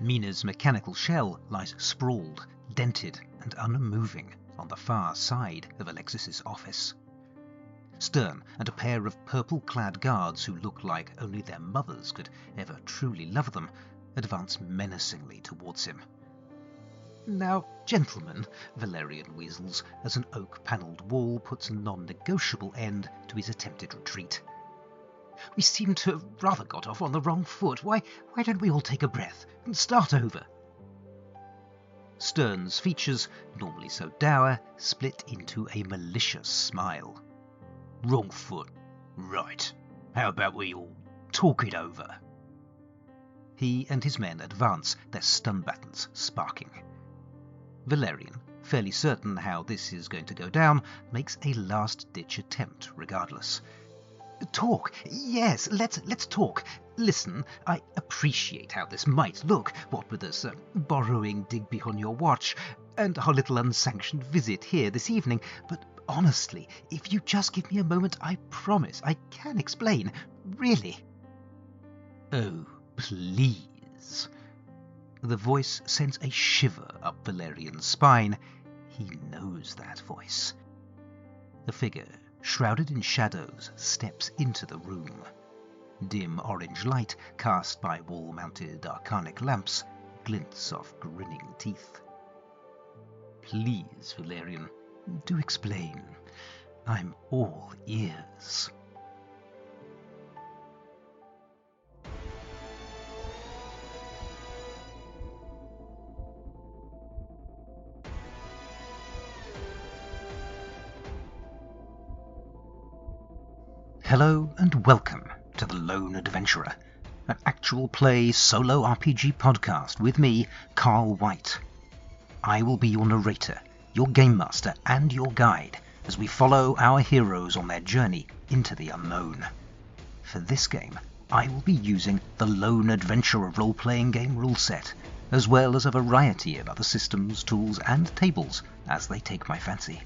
Mina's mechanical shell lies sprawled, dented and unmoving on the far side of Alexis's office. Stern and a pair of purple-clad guards who look like only their mothers could ever truly love them advance menacingly towards him. "Now, gentlemen," Valerian weasels as an oak-panelled wall puts a non-negotiable end to his attempted retreat. "We seem to have rather got off on the wrong foot. Why don't we all take a breath and start over?" Stern's features, normally so dour, split into a malicious smile. "Wrong foot. Right. How about we all talk it over?" He and his men advance, their stun buttons sparking. Valerian, fairly certain how this is going to go down, makes a last-ditch attempt regardless. "Talk? Yes, let's talk. Listen, I appreciate how this might look, what with us borrowing Digby on your watch, and our little unsanctioned visit here this evening, but honestly, if you just give me a moment, I promise I can explain. Really." "Oh, please." The voice sends a shiver up Valerian's spine. He knows that voice. The figure, shrouded in shadows, steps into the room. Dim orange light, cast by wall-mounted arcanic lamps, glints off grinning teeth. "Please, Valerian, do explain. I'm all ears." Hello and welcome to The Lone Adventurer, an actual play solo RPG podcast with me, Carl White. I will be your narrator, your game master and your guide as we follow our heroes on their journey into the unknown. For this game, I will be using the Lone Adventurer role-playing game rule set, as well as a variety of other systems, tools and tables as they take my fancy.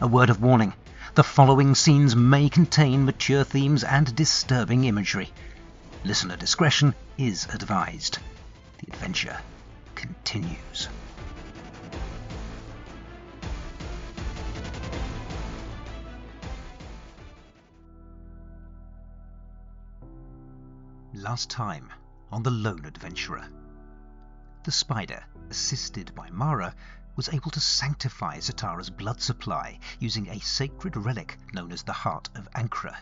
A word of warning. The following scenes may contain mature themes and disturbing imagery. Listener discretion is advised. The adventure continues. Last time on The Lone Adventurer. The spider, assisted by Mara, was able to sanctify Zatara's blood supply using a sacred relic known as the Heart of Ankra.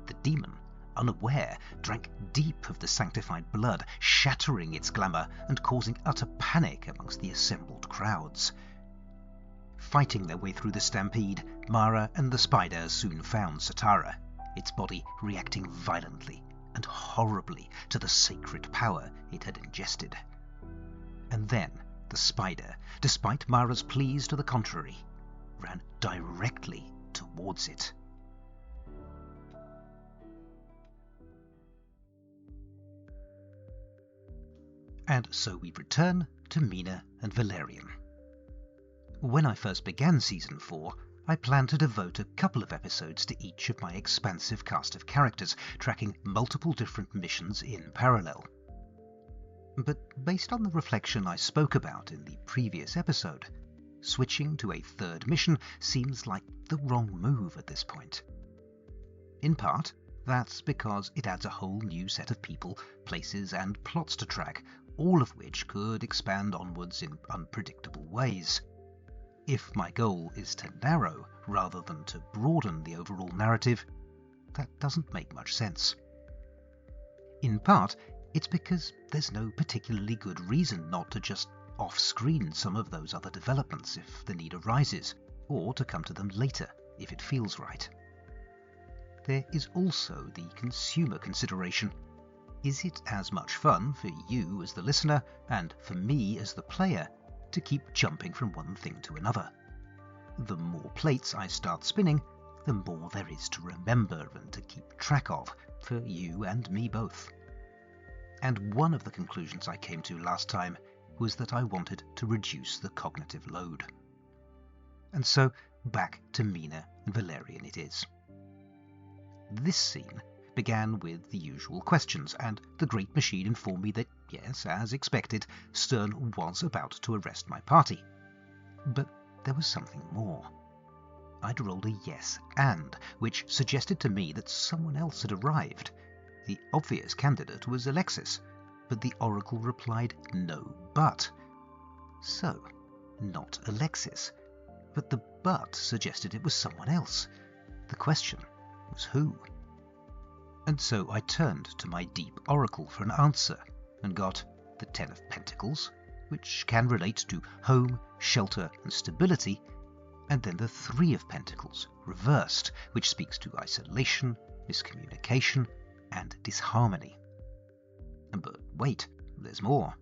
The demon, unaware, drank deep of the sanctified blood, shattering its glamour and causing utter panic amongst the assembled crowds. Fighting their way through the stampede, Mara and the spider soon found Zatara, its body reacting violently and horribly to the sacred power it had ingested. And then the spider, despite Mara's pleas to the contrary, ran directly towards it. And so we return to Mina and Valerian. When I first began Season 4, I planned to devote a couple of episodes to each of my expansive cast of characters, tracking multiple different missions in parallel. But based on the reflection I spoke about in the previous episode, switching to a third mission seems like the wrong move at this point. In part, that's because it adds a whole new set of people, places and plots to track, all of which could expand onwards in unpredictable ways. If my goal is to narrow rather than to broaden the overall narrative, that doesn't make much sense. In part, it's because there's no particularly good reason not to just off-screen some of those other developments if the need arises, or to come to them later if it feels right. There is also the consumer consideration. Is it as much fun for you as the listener, and for me as the player, to keep jumping from one thing to another? The more plates I start spinning, the more there is to remember and to keep track of, for you and me both. And one of the conclusions I came to last time was that I wanted to reduce the cognitive load. And so back to Mina and Valerian it is. This scene began with the usual questions, and the great machine informed me that, yes, as expected, Stern was about to arrest my party. But there was something more. I'd rolled a yes and, which suggested to me that someone else had arrived. The obvious candidate was Alexis, but the oracle replied no but. So, not Alexis, but the but suggested it was someone else. The question was who? And so I turned to my deep oracle for an answer, and got the 10 of Pentacles, which can relate to home, shelter and stability, and then the 3 of Pentacles, reversed, which speaks to isolation, miscommunication and disharmony. But wait, there's more.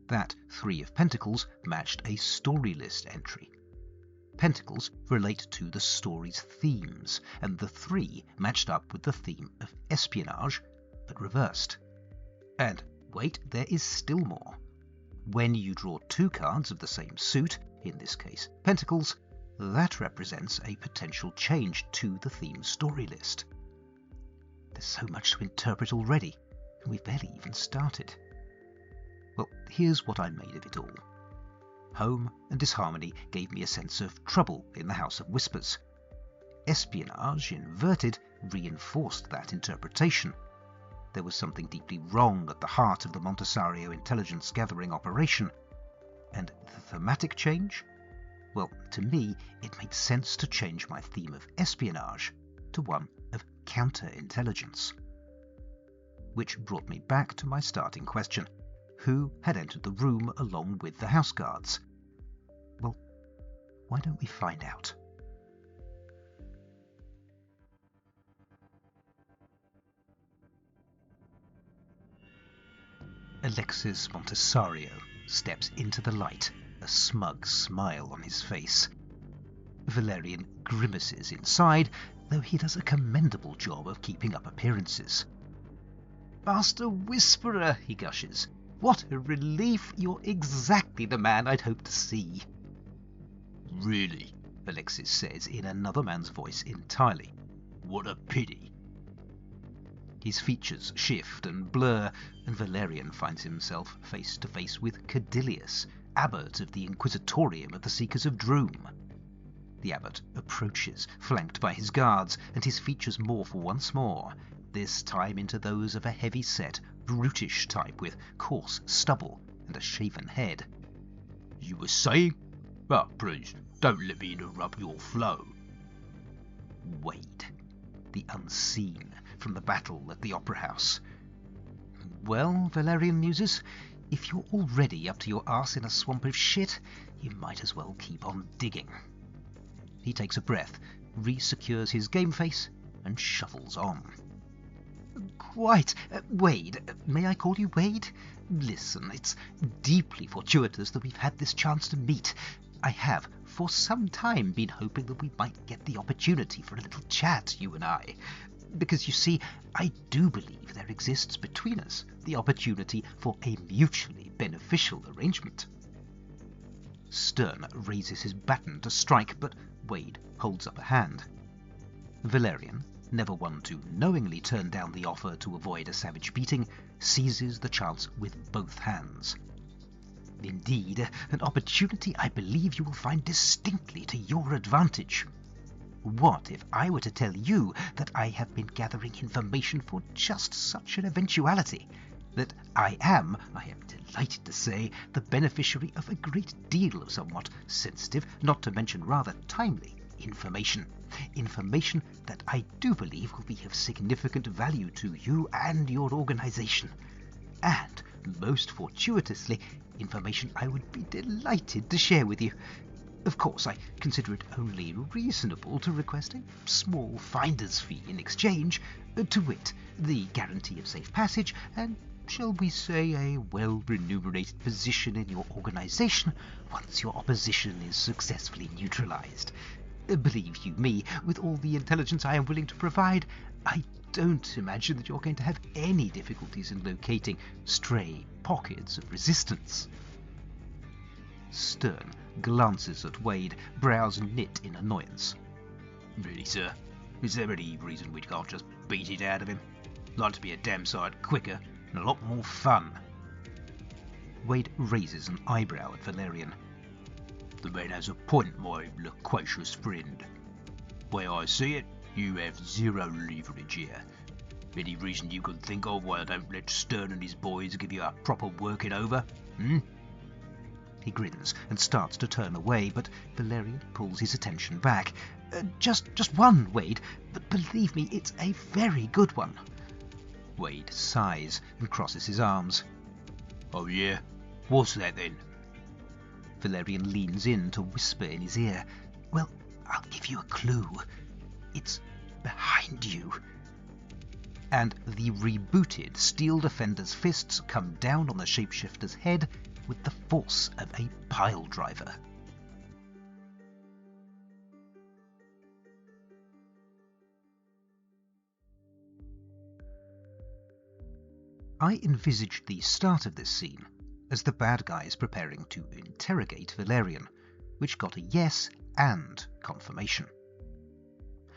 That 3 of Pentacles matched a story list entry. Pentacles relate to the story's themes, and the 3 matched up with the theme of espionage, but reversed. And wait, there is still more. When you draw 2 cards of the same suit, in this case Pentacles, that represents a potential change to the theme story list. There's so much to interpret already, and we've barely even started. Well, here's what I made of it all. Home and disharmony gave me a sense of trouble in the House of Whispers. Espionage, inverted, reinforced that interpretation. There was something deeply wrong at the heart of the Montesario intelligence gathering operation. And the thematic change? Well, to me, it made sense to change my theme of espionage to one of counterintelligence. Which brought me back to my starting question. Who had entered the room along with the house guards? Well, why don't we find out? Alexis Montesario steps into the light, a smug smile on his face. Valerian grimaces inside, though he does a commendable job of keeping up appearances. "Master Whisperer," he gushes. "What a relief! You're exactly the man I'd hoped to see." "Really?" Alexis says in another man's voice entirely. "What a pity." His features shift and blur, and Valerian finds himself face to face with Cadilius, abbot of the Inquisitorium of the Seekers of Droom. The abbot approaches, flanked by his guards, and his features morph once more, this time into those of a heavy-set, brutish type with coarse stubble and a shaven head. "You were saying? Ah, please, don't let me interrupt your flow." Wade, the unseen, from the battle at the Opera House. Well, Valerian muses, if you're already up to your arse in a swamp of shit, you might as well keep on digging. He takes a breath, re-secures his game face, and shuffles on. "Quite. Wade, may I call you Wade? Listen, it's deeply fortuitous that we've had this chance to meet. I have, for some time, been hoping that we might get the opportunity for a little chat, you and I. Because, you see, I do believe there exists between us the opportunity for a mutually beneficial arrangement." Stern raises his baton to strike, but Wade holds up a hand. Valerian, never one to knowingly turn down the offer to avoid a savage beating, seizes the chance with both hands. "Indeed, an opportunity I believe you will find distinctly to your advantage. What if I were to tell you that I have been gathering information for just such an eventuality? That I am delighted to say, the beneficiary of a great deal of somewhat sensitive, not to mention rather timely, information. Information that I do believe will be of significant value to you and your organization. And, most fortuitously, information I would be delighted to share with you. Of course, I consider it only reasonable to request a small finder's fee in exchange, to wit, the guarantee of safe passage and, shall we say, a well-remunerated position in your organization once your opposition is successfully neutralized. Believe you me, with all the intelligence I am willing to provide, I don't imagine that you're going to have any difficulties in locating stray pockets of resistance." Stern glances at Wade, brows knit in annoyance. "Really, sir? Is there any reason we can't just beat it out of him. Like to be a damn sight quicker and a lot more fun. Wade raises an eyebrow at Valerian. The man has a point, my loquacious friend. Way I see it, you have zero leverage here. Any reason you can think of why I don't let Stern and his boys give you a proper working over? He grins and starts to turn away, but Valerian pulls his attention back. Just one, Wade, but believe me, it's a very good one. Wade sighs and crosses his arms. Oh yeah? What's that then? Valerian leans in to whisper in his ear. Well, I'll give you a clue. It's behind you. And the rebooted Steel Defender's fists come down on the shapeshifter's head with the force of a pile driver. I envisaged the start of this scene as the bad guys preparing to interrogate Valerian, which got a yes and confirmation.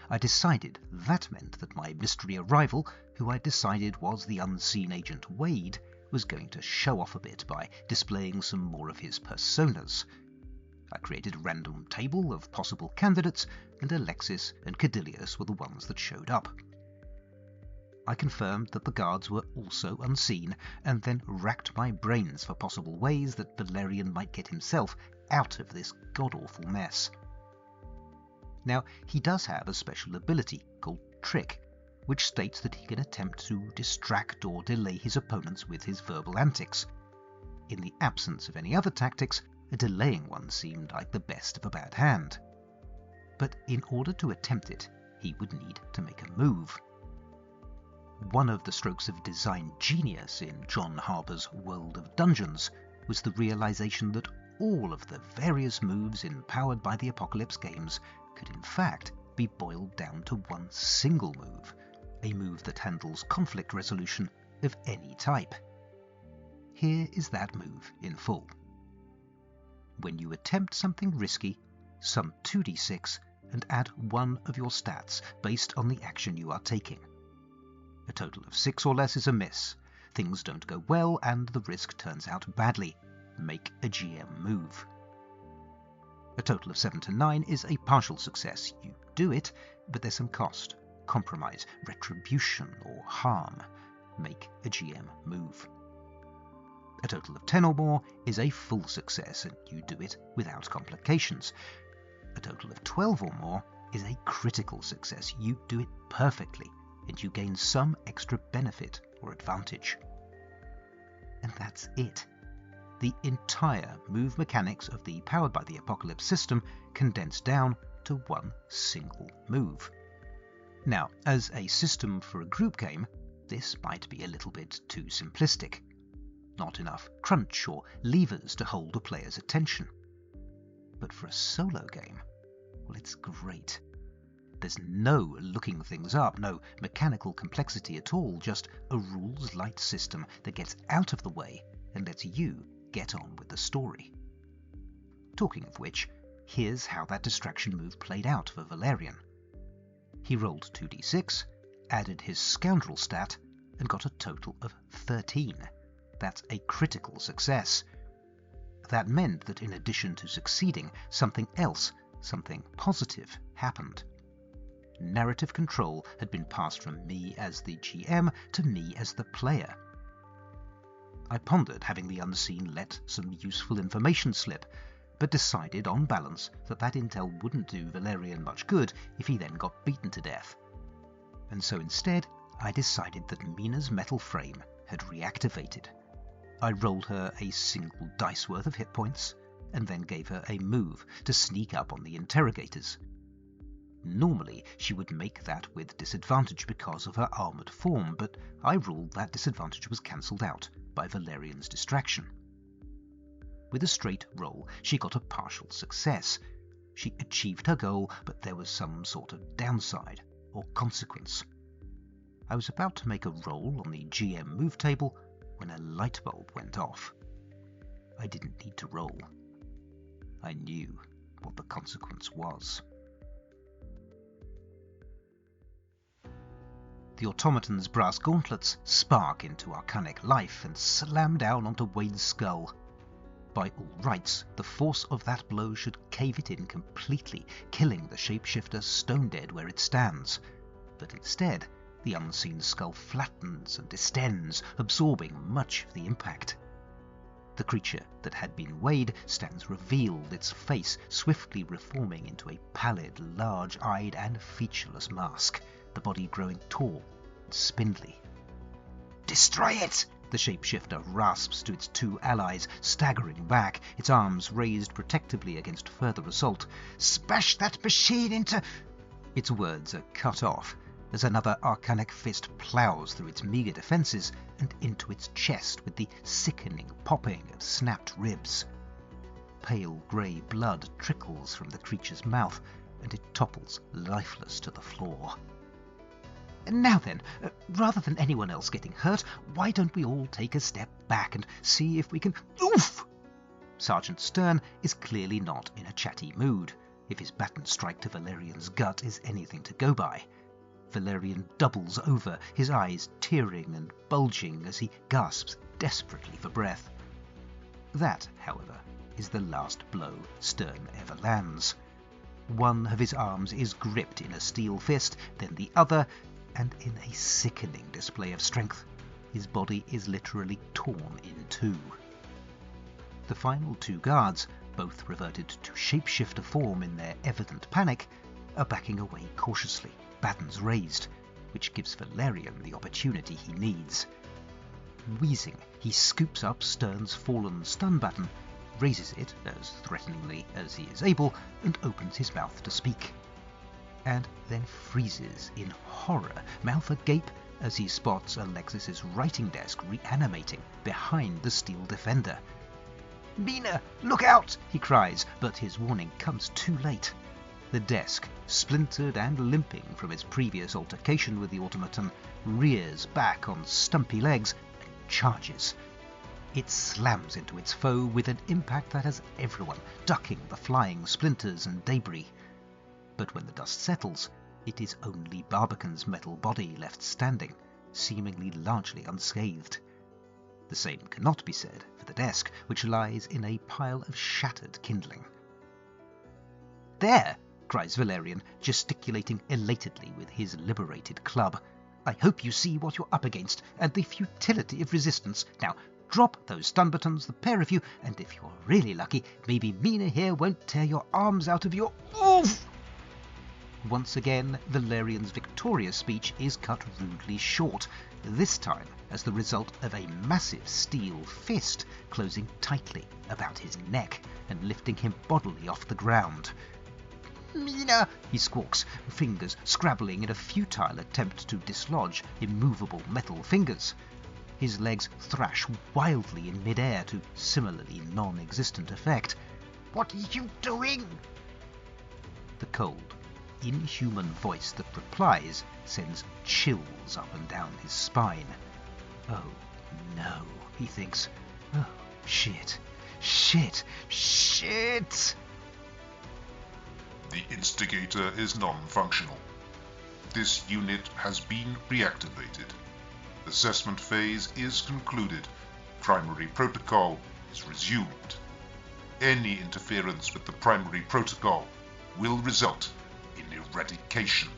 I decided that meant that my mystery arrival, who I decided was the unseen agent Wade, was going to show off a bit by displaying some more of his personas. I created a random table of possible candidates, and Alexis and Cadilius were the ones that showed up. I confirmed that the guards were also unseen, and then racked my brains for possible ways that Valerian might get himself out of this god-awful mess. Now, he does have a special ability called Trick, which states that he can attempt to distract or delay his opponents with his verbal antics. In the absence of any other tactics, a delaying one seemed like the best of a bad hand. But in order to attempt it, he would need to make a move. One of the strokes of design genius in John Harper's World of Dungeons was the realization that all of the various moves in Powered by the Apocalypse games could in fact be boiled down to one single move, a move that handles conflict resolution of any type. Here is that move in full. When you attempt something risky, sum 2d6 and add 1 of your stats based on the action you are taking. A total of 6 or less is a miss. Things don't go well and the risk turns out badly. Make a GM move. A total of 7 to 9 is a partial success. You do it, but there's some cost, compromise, retribution, or harm. Make a GM move. A total of 10 or more is a full success, and you do it without complications. A total of 12 or more is a critical success. You do it perfectly, and you gain some extra benefit or advantage. And that's it. The entire move mechanics of the Powered by the Apocalypse system condensed down to one single move. Now, as a system for a group game, this might be a little bit too simplistic. Not enough crunch or levers to hold a player's attention. But for a solo game, well, it's great. There's no looking things up, no mechanical complexity at all, just a rules-light system that gets out of the way and lets you get on with the story. Talking of which, here's how that distraction move played out for Valerian. He rolled 2d6, added his scoundrel stat, and got a total of 13. That's a critical success. That meant that in addition to succeeding, something else, something positive, happened. Narrative control had been passed from me as the GM to me as the player. I pondered having the unseen let some useful information slip, but decided on balance that that intel wouldn't do Valerian much good if he then got beaten to death. And so instead, I decided that Mina's metal frame had reactivated. I rolled her a single dice worth of hit points, and then gave her a move to sneak up on the interrogators. Normally, she would make that with disadvantage because of her armoured form, but I ruled that disadvantage was cancelled out by Valerian's distraction. With a straight roll, she got a partial success. She achieved her goal, but there was some sort of downside, or consequence. I was about to make a roll on the GM move table when a light bulb went off. I didn't need to roll. I knew what the consequence was. The automaton's brass gauntlets spark into arcanic life and slam down onto Wayne's skull. By all rights, the force of that blow should cave it in completely, killing the shapeshifter stone dead where it stands. But instead, the unseen skull flattens and distends, absorbing much of the impact. The creature that had been Wade stands revealed, its face swiftly reforming into a pallid, large-eyed and featureless mask, the body growing tall and spindly. "Destroy it!" the shapeshifter rasps to its two allies, staggering back, its arms raised protectively against further assault. "Smash that machine into—" Its words are cut off as another arcanic fist plows through its meager defences and into its chest with the sickening popping of snapped ribs. Pale grey blood trickles from the creature's mouth, and it topples lifeless to the floor. Now then, rather than anyone else getting hurt, why don't we all take a step back and see if we can— Oof! Sergeant Stern is clearly not in a chatty mood, if his baton strike to Valerian's gut is anything to go by. Valerian doubles over, his eyes tearing and bulging as he gasps desperately for breath. That, however, is the last blow Stern ever lands. One of his arms is gripped in a steel fist, then the other, and in a sickening display of strength, his body is literally torn in two. The final two guards, both reverted to shapeshifter form in their evident panic, are backing away cautiously, batons raised, which gives Valerian the opportunity he needs. Wheezing, he scoops up Stern's fallen stun baton, raises it as threateningly as he is able, and opens his mouth to speak. And then freezes in horror, mouth agape, as he spots Alexis's writing desk reanimating behind the steel defender. "Mina, look out!" he cries, but his warning comes too late. The desk, splintered and limping from its previous altercation with the automaton, rears back on stumpy legs and charges. It slams into its foe with an impact that has everyone ducking the flying splinters and debris. But when the dust settles, it is only Barbican's metal body left standing, seemingly largely unscathed. The same cannot be said for the desk, which lies in a pile of shattered kindling. "There!" cries Valerian, gesticulating elatedly with his liberated club. "I hope you see what you're up against, and the futility of resistance. Now, drop those stun buttons, the pair of you, and if you're really lucky, maybe Mina here won't tear your arms out of your— Oof!" Once again, Valerian's victorious speech is cut rudely short, this time as the result of a massive steel fist closing tightly about his neck and lifting him bodily off the ground. "Mina!" he squawks, fingers scrabbling in a futile attempt to dislodge immovable metal fingers. His legs thrash wildly in midair to similarly non-existent effect. "What are you doing?" The cold, inhuman voice that replies sends chills up and down his spine. Oh no, he thinks. Oh, shit. Shit. Shit! The instigator is non-functional. This unit has been reactivated. Assessment phase is concluded. Primary protocol is resumed. Any interference with the primary protocol will result in eradication.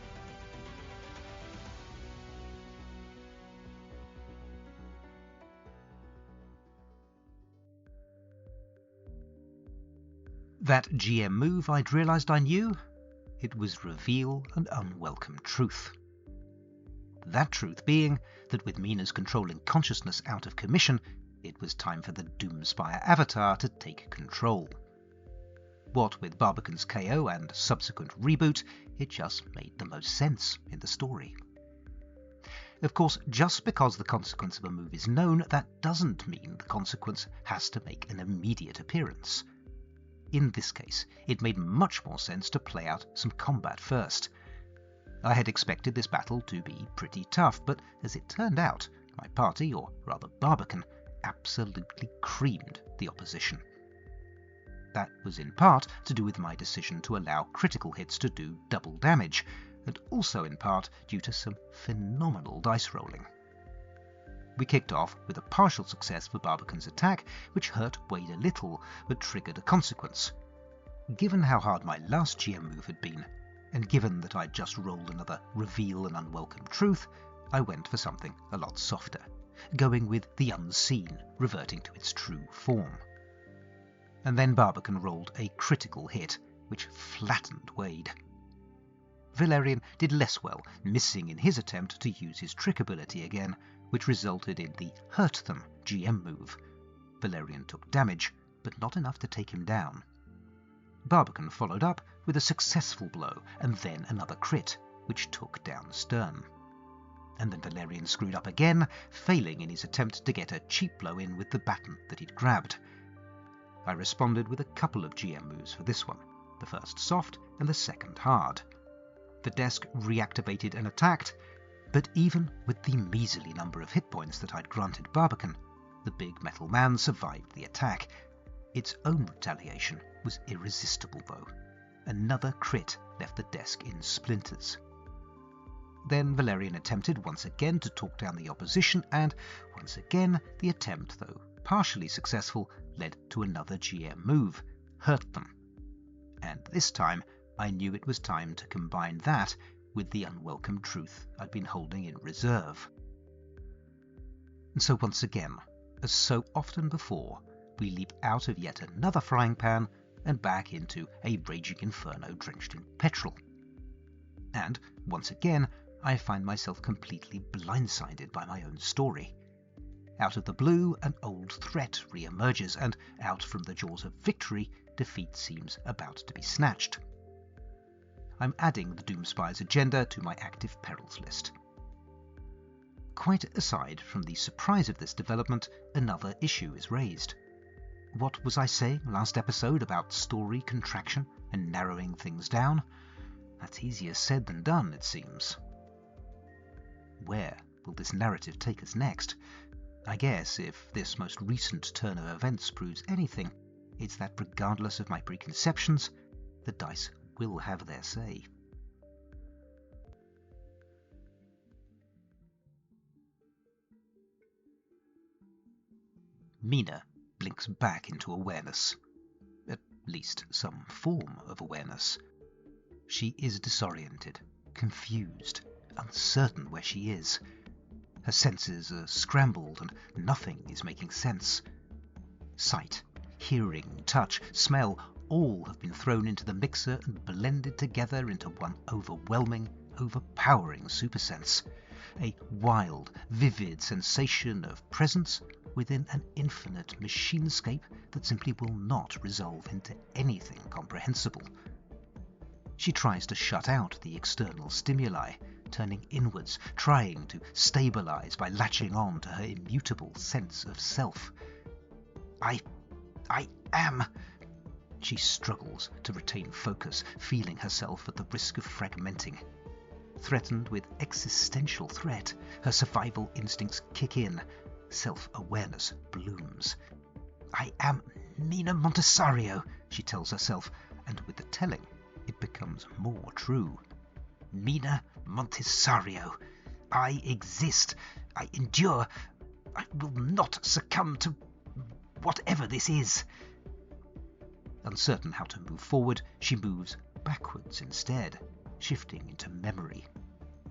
That GM move I'd realised I knew? It was reveal an unwelcome truth. That truth being that with Mina's controlling consciousness out of commission, it was time for the Doomspire avatar to take control. What with Barbican's KO and subsequent reboot, it just made the most sense in the story. Of course, just because the consequence of a move is known, that doesn't mean the consequence has to make an immediate appearance. In this case, it made much more sense to play out some combat first. I had expected this battle to be pretty tough, but as it turned out, my party, or rather Barbican, absolutely creamed the opposition. That was in part to do with my decision to allow critical hits to do double damage, and also in part due to some phenomenal dice rolling. We kicked off with a partial success for Barbican's attack, which hurt Wade a little, but triggered a consequence. Given how hard my last GM move had been, and given that I'd just rolled another Reveal an Unwelcome Truth, I went for something a lot softer, going with the Unseen reverting to its true form. And then Barbican rolled a critical hit, which flattened Wade. Valerian did less well, missing in his attempt to use his trick ability again, which resulted in the Hurt Them GM move. Valerian took damage, but not enough to take him down. Barbican followed up with a successful blow and then another crit, which took down Stern. And then Valerian screwed up again, failing in his attempt to get a cheap blow in with the baton that he'd grabbed. I responded with a couple of GM moves for this one, the first soft and the second hard. The desk reactivated and attacked, but even with the measly number of hit points that I'd granted Barbican, the big metal man survived the attack. Its own retaliation was irresistible, though. Another crit left the desk in splinters. Then Valerian attempted once again to talk down the opposition, and once again the attempt, though partially successful, led to another GM move, Hurt Them. And this time I knew it was time to combine that with the Unwelcome Truth I'd been holding in reserve. And so once again, as so often before, we leap out of yet another frying pan and back into a raging inferno drenched in petrol. And once again, I find myself completely blindsided by my own story. Out of the blue, an old threat re-emerges, and out from the jaws of victory, defeat seems about to be snatched. I'm adding the Doomspire's agenda to my active perils list. Quite aside from the surprise of this development, another issue is raised. What was I saying last episode about story contraction and narrowing things down? That's easier said than done, it seems. Where will this narrative take us next? I guess if this most recent turn of events proves anything, it's that regardless of my preconceptions, the dice will have their say. Mina blinks back into awareness. At least some form of awareness. She is disoriented, confused, uncertain where she is. Her senses are scrambled and nothing is making sense. Sight, hearing, touch, smell, all have been thrown into the mixer and blended together into one overwhelming, overpowering supersense. A wild, vivid sensation of presence within an infinite machinescape that simply will not resolve into anything comprehensible. She tries to shut out the external stimuli, turning inwards, trying to stabilize by latching on to her immutable sense of self. I am... She struggles to retain focus, feeling herself at the risk of fragmenting. Threatened with existential threat, her survival instincts kick in. Self-awareness blooms. I am Mina Montessario, she tells herself, and with the telling, it becomes more true. Mina Montessario. I exist. I endure. I will not succumb to whatever this is. Uncertain how to move forward, she moves backwards instead, shifting into memory.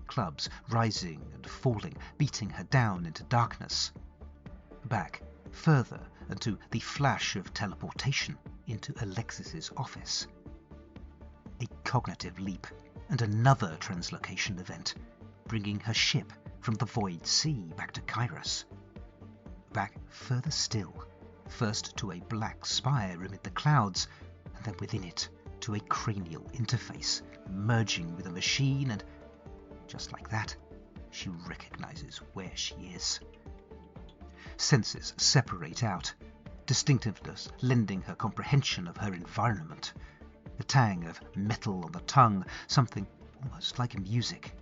Clubs rising and falling, beating her down into darkness. Back, further, and to the flash of teleportation into Alexis's office. A cognitive leap, and another translocation event, bringing her ship from the Void Sea back to Kairos. Back further still, first to a black spire amid the clouds, and then within it to a cranial interface, merging with a machine, and just like that, she recognizes where she is. Senses separate out, distinctiveness lending her comprehension of her environment. The tang of metal on the tongue, something almost like music.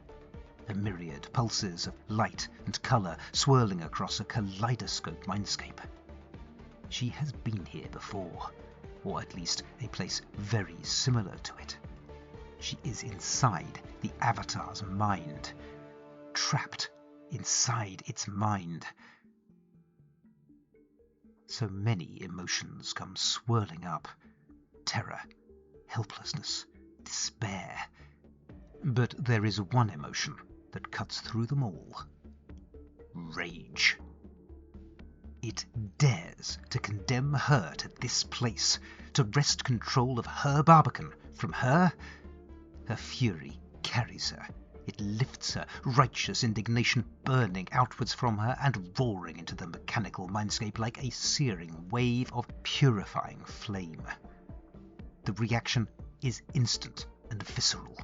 A myriad pulses of light and colour swirling across a kaleidoscope mindscape. She has been here before, or at least a place very similar to it. She is inside the avatar's mind, trapped inside its mind. So many emotions come swirling up. Terror, helplessness, despair. But there is one emotion that cuts through them all. Rage. It dares to condemn her to this place, to wrest control of her Barbican from her. Her fury carries her. It lifts her, righteous indignation burning outwards from her and roaring into the mechanical mindscape like a searing wave of purifying flame. The reaction is instant and visceral.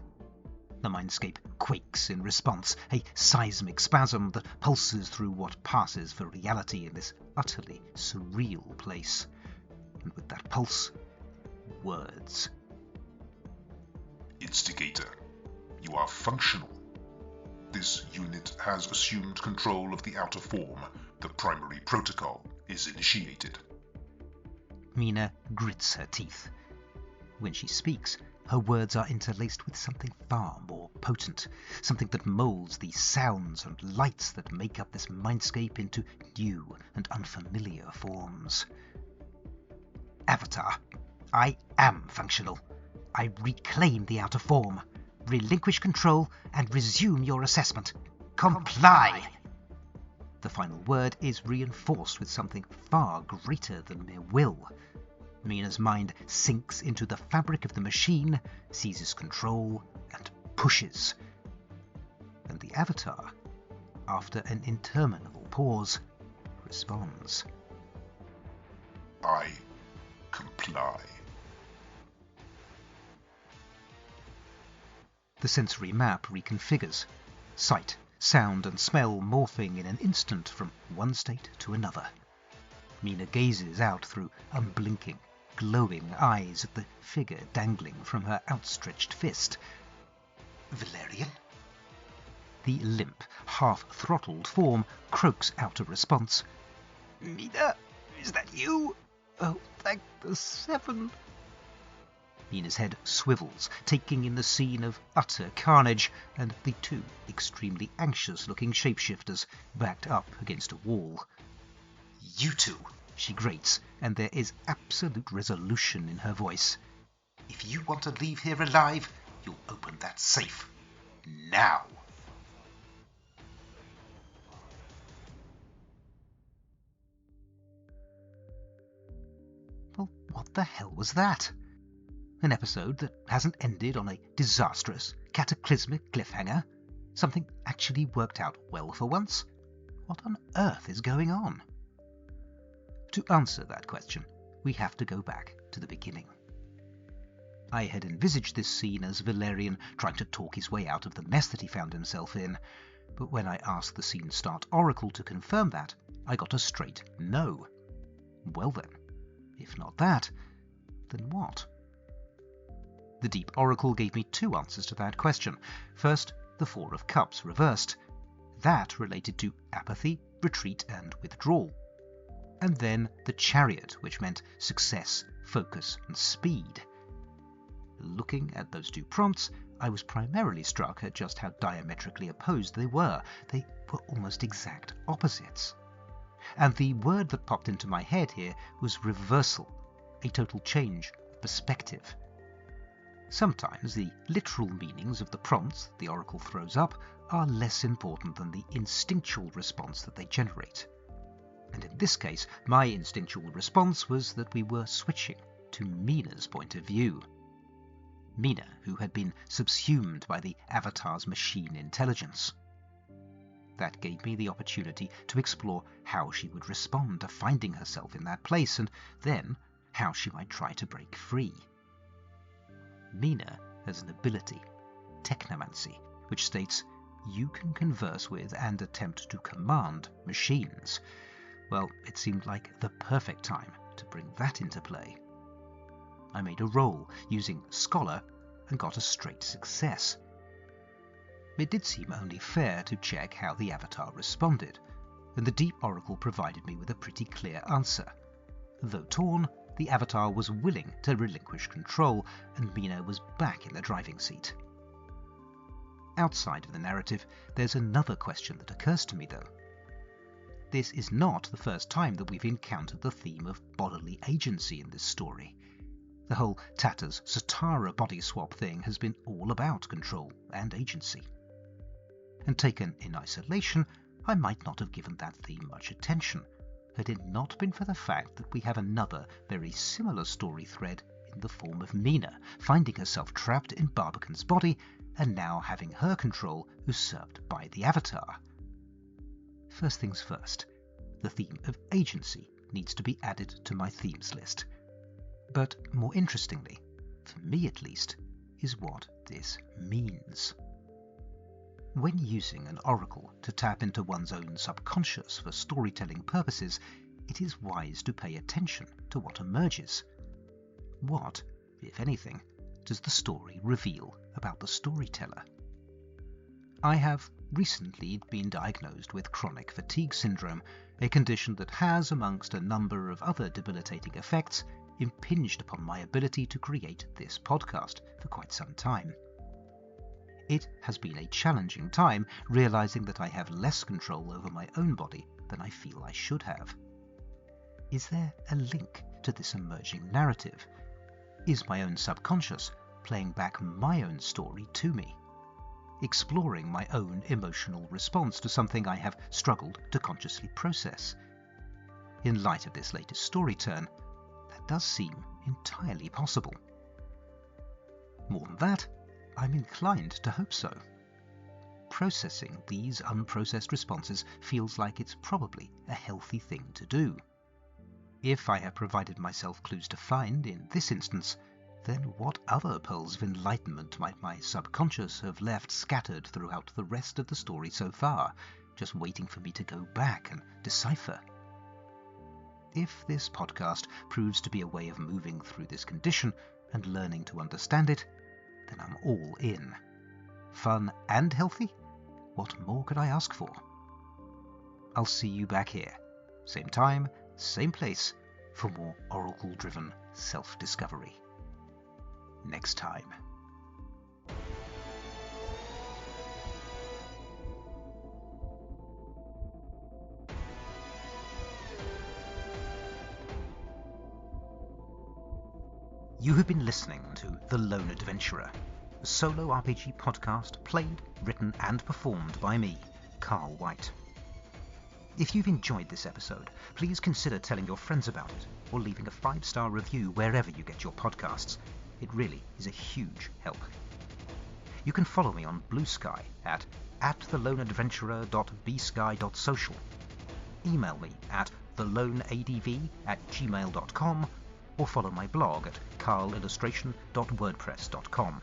The mindscape quakes in response, a seismic spasm that pulses through what passes for reality in this utterly surreal place. And with that pulse, words. Instigator, you are functional. This unit has assumed control of the outer form. The primary protocol is initiated. Mina grits her teeth. When she speaks, her words are interlaced with something far more potent, something that molds the sounds and lights that make up this mindscape into new and unfamiliar forms. Avatar, I am functional. I reclaim the outer form, relinquish control, and resume your assessment. Comply! The final word is reinforced with something far greater than mere will. Mina's mind sinks into the fabric of the machine, seizes control, and pushes. And the avatar, after an interminable pause, responds. I comply. The sensory map reconfigures. Sight, sound, and smell morphing in an instant from one state to another. Mina gazes out through unblinking, glowing eyes at the figure dangling from her outstretched fist. Valerian? The limp, half-throttled form croaks out a response. Mina, is that you? Oh, thank the seven. Mina's head swivels, taking in the scene of utter carnage, and the two extremely anxious-looking shapeshifters backed up against a wall. You two, she grates, and there is absolute resolution in her voice. If you want to leave here alive, you'll open that safe. Now! Well, what the hell was that? An episode that hasn't ended on a disastrous, cataclysmic cliffhanger? Something actually worked out well for once? What on earth is going on? To answer that question, we have to go back to the beginning. I had envisaged this scene as Valerian trying to talk his way out of the mess that he found himself in, but when I asked the Scene Start Oracle to confirm that, I got a straight no. Well then, if not that, then what? The Deep Oracle gave me two answers to that question. First, the Four of Cups reversed. That related to apathy, retreat, and withdrawal. And then the Chariot, which meant success, focus, and speed. Looking at those two prompts, I was primarily struck at just how diametrically opposed they were. They were almost exact opposites. And the word that popped into my head here was reversal, a total change of perspective. Sometimes the literal meanings of the prompts the Oracle throws up are less important than the instinctual response that they generate. And in this case, my instinctual response was that we were switching to Mina's point of view. Mina, who had been subsumed by the Avatar's machine intelligence. That gave me the opportunity to explore how she would respond to finding herself in that place, and then how she might try to break free. Mina has an ability, technomancy, which states you can converse with and attempt to command machines. Well, it seemed like the perfect time to bring that into play. I made a roll using Scholar and got a straight success. It did seem only fair to check how the Avatar responded, and the Deep Oracle provided me with a pretty clear answer. Though torn, the Avatar was willing to relinquish control, and Mina was back in the driving seat. Outside of the narrative, there's another question that occurs to me, though. This is not the first time that we've encountered the theme of bodily agency in this story. The whole Tata's Satara body swap thing has been all about control and agency. And taken in isolation, I might not have given that theme much attention, had it not been for the fact that we have another very similar story thread in the form of Mina finding herself trapped in Barbican's body and now having her control usurped by the Avatar. First things first, the theme of agency needs to be added to my themes list. But more interestingly, for me at least, is what this means. When using an oracle to tap into one's own subconscious for storytelling purposes, it is wise to pay attention to what emerges. What, if anything, does the story reveal about the storyteller? I have recently been diagnosed with chronic fatigue syndrome, a condition that has, amongst a number of other debilitating effects, impinged upon my ability to create this podcast for quite some time. It has been a challenging time realizing that I have less control over my own body than I feel I should have. Is there a link to this emerging narrative? Is my own subconscious playing back my own story to me? Exploring my own emotional response to something I have struggled to consciously process? In light of this latest story turn, that does seem entirely possible. More than that, I'm inclined to hope so. Processing these unprocessed responses feels like it's probably a healthy thing to do. If I have provided myself clues to find in this instance, then what other pearls of enlightenment might my subconscious have left scattered throughout the rest of the story so far, just waiting for me to go back and decipher? If this podcast proves to be a way of moving through this condition and learning to understand it, then I'm all in. Fun and healthy? What more could I ask for? I'll see you back here, same time, same place, for more oracle-driven self-discovery. Next time. You have been listening to The Lone Adventurer, a solo RPG podcast played, written and performed by me, Carl White. If you've enjoyed this episode, please consider telling your friends about it or leaving a 5-star review wherever you get your podcasts. It really is a huge help. You can follow me on BlueSky at theloneadventurer.bsky.social. Email me at theloneadv@gmail.com or follow my blog at carlillustration.wordpress.com.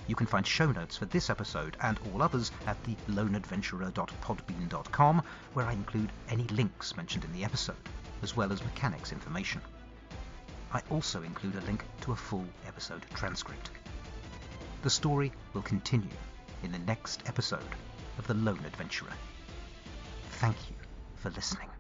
You can find show notes for this episode and all others at theloneadventurer.podbean.com, where I include any links mentioned in the episode, as well as mechanics information. I also include a link to a full episode transcript. The story will continue in the next episode of The Lone Adventurer. Thank you for listening.